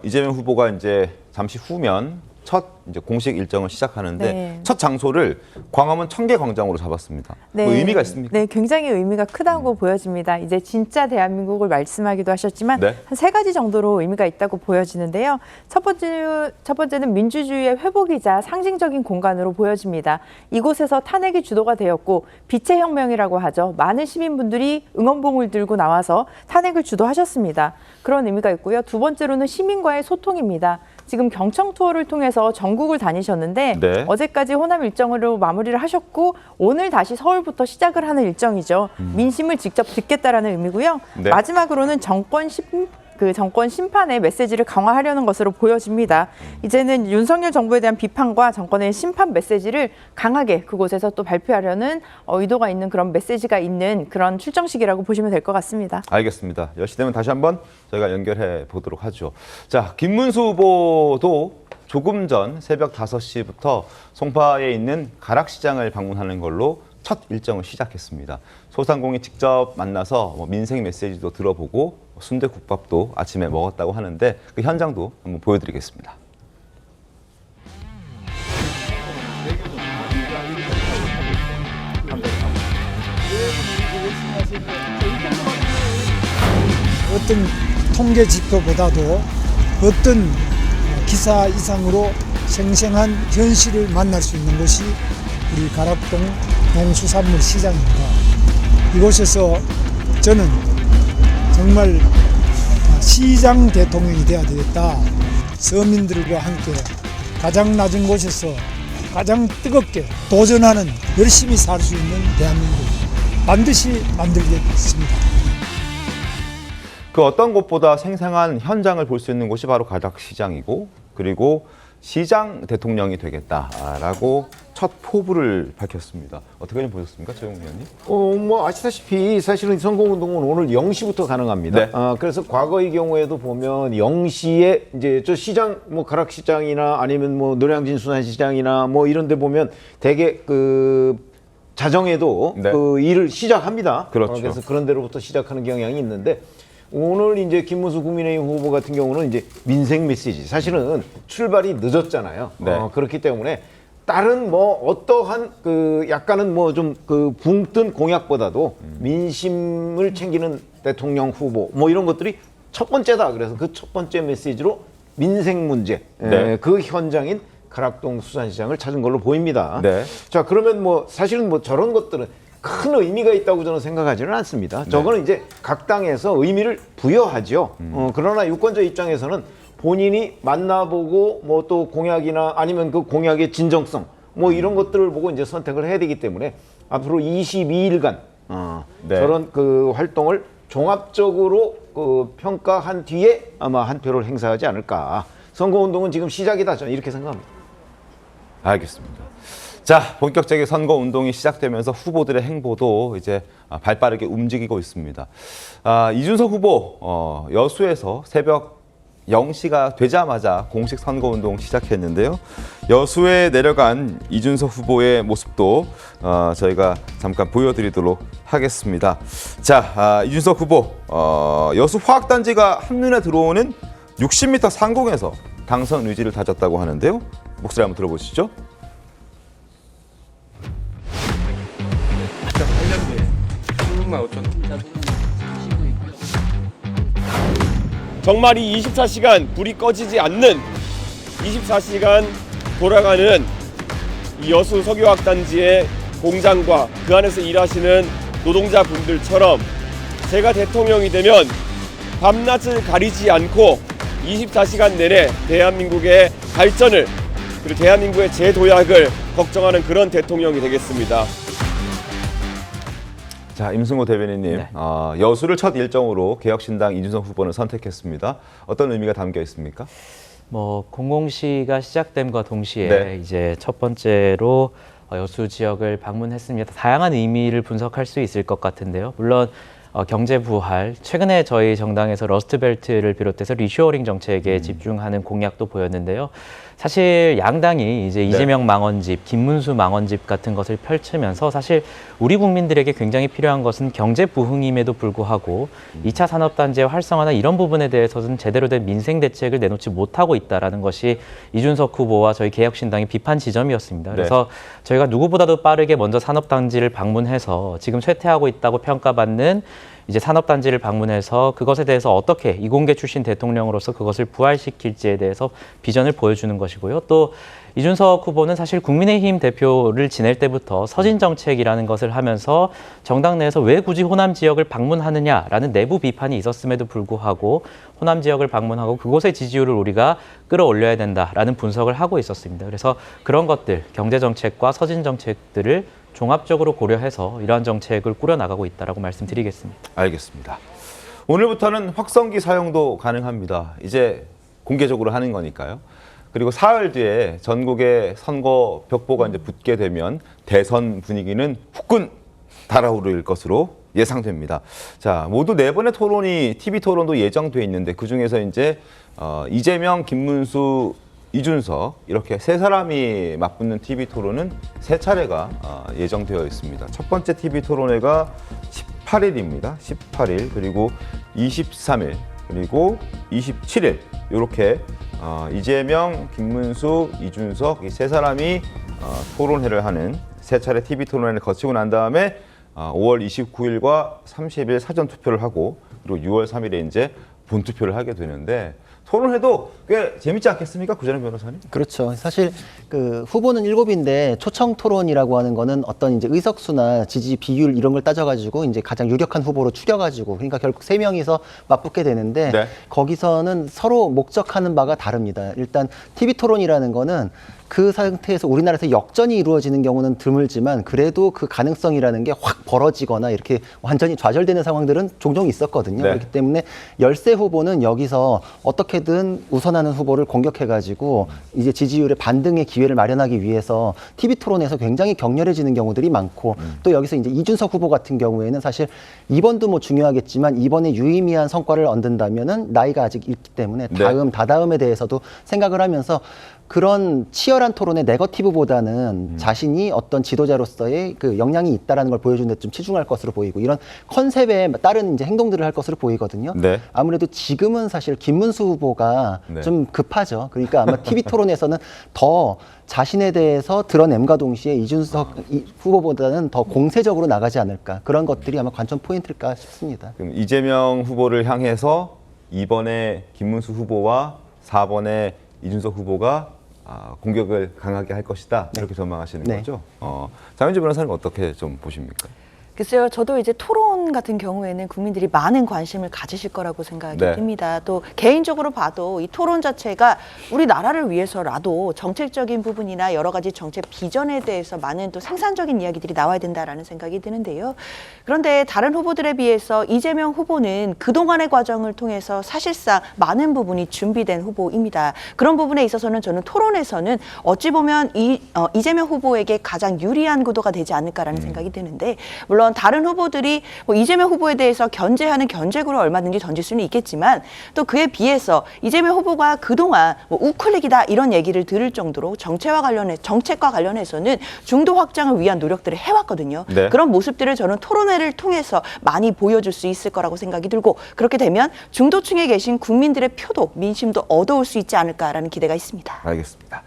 이재명 후보가 이제 잠시 후면 첫 이제 공식 일정을 시작하는데 네. 첫 장소를 광화문 청계광장으로 잡았습니다. 네. 뭐 의미가 있습니까? 네, 굉장히 의미가 크다고 보여집니다. 이제 진짜 대한민국을 말씀하기도 하셨지만 네. 한 3가지 정도로 의미가 있다고 보여지는데요. 첫 번째는 민주주의의 회복이자 상징적인 공간으로 보여집니다. 이곳에서 탄핵이 주도가 되었고 빛의 혁명이라고 하죠. 많은 시민분들이 응원봉을 들고 나와서 탄핵을 주도하셨습니다. 그런 의미가 있고요. 두 번째로는 시민과의 소통입니다. 지금 경청 투어를 통해서 전국을 다니셨는데 네. 어제까지 호남 일정으로 마무리를 하셨고 오늘 다시 서울부터 시작을 하는 일정이죠. 민심을 직접 듣겠다라는 의미고요. 네. 마지막으로는 정권 심판의 메시지를 강화하려는 것으로 보여집니다. 이제는 윤석열 정부에 대한 비판과 정권의 심판 메시지를 강하게 그곳에서 또 발표하려는 의도가 있는 그런 메시지가 있는 그런 출정식이라고 보시면 될 것 같습니다. 알겠습니다. 10시 되면 다시 한번 저희가 연결해 보도록 하죠. 자, 김문수 후보도 조금 전 새벽 5시부터 송파에 있는 가락시장을 방문하는 걸로 첫 일정을 시작했습니다. 소상공인 직접 만나서 민생 메시지도 들어보고 순대국밥도 아침에 먹었다고 하는데 그 현장도 한번 보여드리겠습니다. 어떤 통계 지표보다도 어떤 기사 이상으로 생생한 현실을 만날 수 있는 것이 우리 가락동 농수산물 시장입니다. 이곳에서 저는 정말 시장 대통령이 되어야 되겠다. 서민들과 함께 가장 낮은 곳에서 가장 뜨겁게 도전하는 열심히 살 수 있는 대한민국 반드시 만들겠습니다. 그 어떤 곳보다 생생한 현장을 볼 수 있는 곳이 바로 가락시장이고 그리고 시장 대통령이 되겠다라고 첫 포부를 밝혔습니다. 어떻게 좀 보셨습니까, 최영국 의원님? 뭐 아시다시피 사실은 선거운동은 오늘 0시부터 가능합니다. 네. 그래서 과거의 경우에도 보면 0시에 이제 저 시장 뭐 가락시장이나 아니면 뭐 노량진 수산시장이나 뭐 이런 데 보면 대개 그 자정에도 네. 그 일을 시작합니다. 그렇죠. 그래서 그런 데로부터 시작하는 경향이 있는데 오늘 이제 김문수 국민의힘 후보 같은 경우는 이제 민생 메시지 사실은 출발이 늦었잖아요. 네. 그렇기 때문에 다른 뭐 어떠한 그 약간은 뭐 좀 그 붕뜬 공약보다도 민심을 챙기는 대통령 후보 뭐 이런 것들이 첫 번째다. 그래서 그 첫 번째 메시지로 민생 문제 네. 그 현장인 가락동 수산시장을 찾은 걸로 보입니다. 네. 자 그러면 뭐 사실은 뭐 저런 것들은 큰 의미가 있다고 저는 생각하지는 않습니다. 저거는 이제 각 당에서 의미를 부여하죠. 그러나 유권자 입장에서는 본인이 만나보고 뭐 또 공약이나 아니면 그 공약의 진정성 뭐 이런 것들을 보고 이제 선택을 해야 되기 때문에 앞으로 22일간 네. 저런 그 활동을 종합적으로 그 평가한 뒤에 아마 한 표를 행사하지 않을까. 선거운동은 지금 시작이다. 저는 이렇게 생각합니다. 알겠습니다. 자, 본격적인 선거 운동이 시작되면서 후보들의 행보도 이제 발빠르게 움직이고 있습니다. 이준석 후보 여수에서 새벽 0시가 되자마자 공식 선거 운동 시작했는데요. 여수에 내려간 이준석 후보의 모습도 저희가 잠깐 보여드리도록 하겠습니다. 자, 이준석 후보 여수 화학단지가 한눈에 들어오는 60m 상공에서 당선 의지를 다졌다고 하는데요. 목소리 한번 들어보시죠. 정말 이 24시간 불이 꺼지지 않는 24시간 돌아가는 이 여수 석유화학단지의 공장과 그 안에서 일하시는 노동자분들처럼 제가 대통령이 되면 밤낮을 가리지 않고 24시간 내내 대한민국의 발전을 그리고 대한민국의 재도약을 걱정하는 그런 대통령이 되겠습니다. 자, 임승호 대변인님, 네. 여수를 첫 일정으로 개혁신당 이준석 후보는 선택했습니다. 어떤 의미가 담겨 있습니까? 뭐 공공시가 시작됨과 동시에 네. 이제 첫 번째로 여수 지역을 방문했습니다. 다양한 의미를 분석할 수 있을 것 같은데요. 물론 경제 부활, 최근에 저희 정당에서 러스트벨트를 비롯해서 리쇼어링 정책에 집중하는 공약도 보였는데요. 사실 양당이 이제 이재명 망언집, 김문수 망언집 같은 것을 펼치면서 사실 우리 국민들에게 굉장히 필요한 것은 경제 부흥임에도 불구하고 2차 산업단지의 활성화나 이런 부분에 대해서는 제대로 된 민생 대책을 내놓지 못하고 있다는 것이 이준석 후보와 저희 개혁신당의 비판 지점이었습니다. 그래서 저희가 누구보다도 빠르게 먼저 산업단지를 방문해서 지금 쇠퇴하고 있다고 평가받는 이제 산업단지를 방문해서 그것에 대해서 어떻게 이공계 출신 대통령으로서 그것을 부활시킬지에 대해서 비전을 보여주는 것이고요. 또 이준석 후보는 사실 국민의힘 대표를 지낼 때부터 서진정책이라는 것을 하면서 정당 내에서 왜 굳이 호남 지역을 방문하느냐라는 내부 비판이 있었음에도 불구하고 호남 지역을 방문하고 그곳의 지지율을 우리가 끌어올려야 된다라는 분석을 하고 있었습니다. 그래서 그런 것들, 경제정책과 서진정책들을 종합적으로 고려해서 이러한 정책을 꾸려나가고 있다라고 말씀드리겠습니다. 알겠습니다. 오늘부터는 확성기 사용도 가능합니다. 이제 공개적으로 하는 거니까요. 그리고 사흘 뒤에 전국에 선거 벽보가 이제 붙게 되면 대선 분위기는 후끈 달아오를 것으로 예상됩니다. 자, 모두 4번의 토론이 TV 토론도 예정돼 있는데 그 중에서 이제 이재명, 김문수, 이준석 이렇게 세 사람이 맞붙는 TV 토론은 3차례가 예정되어 있습니다. 첫 번째 TV 토론회가 18일입니다. 18일 그리고 23일 그리고 27일 이렇게 이재명, 김문수, 이준석 이 세 사람이 토론회를 하는 3차례 TV 토론회를 거치고 난 다음에 5월 29일과 30일 사전 투표를 하고 그리고 6월 3일에 이제 본 투표를 하게 되는데 토론회도 꽤 재밌지 않겠습니까? 구자룡 변호사님? 그렇죠. 사실 그 후보는 7인데 초청 토론이라고 하는 거는 어떤 이제 의석수나 지지 비율 이런 걸 따져가지고 이제 가장 유력한 후보로 추려가지고 그러니까 결국 3명이서 맞붙게 되는데 네. 거기서는 서로 목적하는 바가 다릅니다. 일단 TV 토론이라는 거는 그 상태에서 우리나라에서 역전이 이루어지는 경우는 드물지만 그래도 그 가능성이라는 게 확 벌어지거나 이렇게 완전히 좌절되는 상황들은 종종 있었거든요. 네. 그렇기 때문에 열세 후보는 여기서 어떻게든 우선하는 후보를 공격해가지고 이제 지지율의 반등의 기회를 마련하기 위해서 TV 토론에서 굉장히 격렬해지는 경우들이 많고 또 여기서 이제 이준석 후보 같은 경우에는 사실 이번도 뭐 중요하겠지만 이번에 유의미한 성과를 얻는다면은 나이가 아직 있기 때문에 다음, 다다음에 대해서도 생각을 하면서 그런 치열한 토론의 네거티브보다는 자신이 어떤 지도자로서의 그 역량이 있다라는 걸 보여주는 데 좀 치중할 것으로 보이고 이런 컨셉에 따른 이제 행동들을 할 것으로 보이거든요. 네. 아무래도 지금은 사실 김문수 후보가 좀 급하죠. 그러니까 아마 TV 토론에서는 더 자신에 대해서 드러냄과 동시에 이준석 후보보다는 더 공세적으로 나가지 않을까 그런 것들이 아마 관전 포인트일까 싶습니다. 그럼 이재명 후보를 향해서 2번에 김문수 후보와 4번에 이준석 후보가 공격을 강하게 할 것이다 이렇게 전망하시는 거죠. 장윤주 변호사님 어떻게 좀 보십니까? 글쎄요, 저도 이제 토론 같은 경우에는 국민들이 많은 관심을 가지실 거라고 생각이 듭니다. 또 개인적으로 봐도 이 토론 자체가 우리나라를 위해서라도 정책적인 부분이나 여러 가지 정책 비전에 대해서 많은 또 생산적인 이야기들이 나와야 된다라는 생각이 드는데요. 그런데 다른 후보들에 비해서 이재명 후보는 그동안의 과정을 통해서 사실상 많은 부분이 준비된 후보입니다. 그런 부분에 있어서는 저는 토론에서는 어찌 보면 이재명 후보에게 가장 유리한 구도가 되지 않을까라는 생각이 드는데 물론 다른 후보들이 뭐 이재명 후보에 대해서 견제하는 견제구를 얼마든지 던질 수는 있겠지만 또 그에 비해서 이재명 후보가 그동안 뭐 우클릭이다 이런 얘기를 들을 정도로 정책과 관련해서는 중도 확장을 위한 노력들을 해왔거든요. 그런 모습들을 저는 토론회를 통해서 많이 보여줄 수 있을 거라고 생각이 들고 그렇게 되면 중도층에 계신 국민들의 표도 민심도 얻어올 수 있지 않을까라는 기대가 있습니다. 알겠습니다.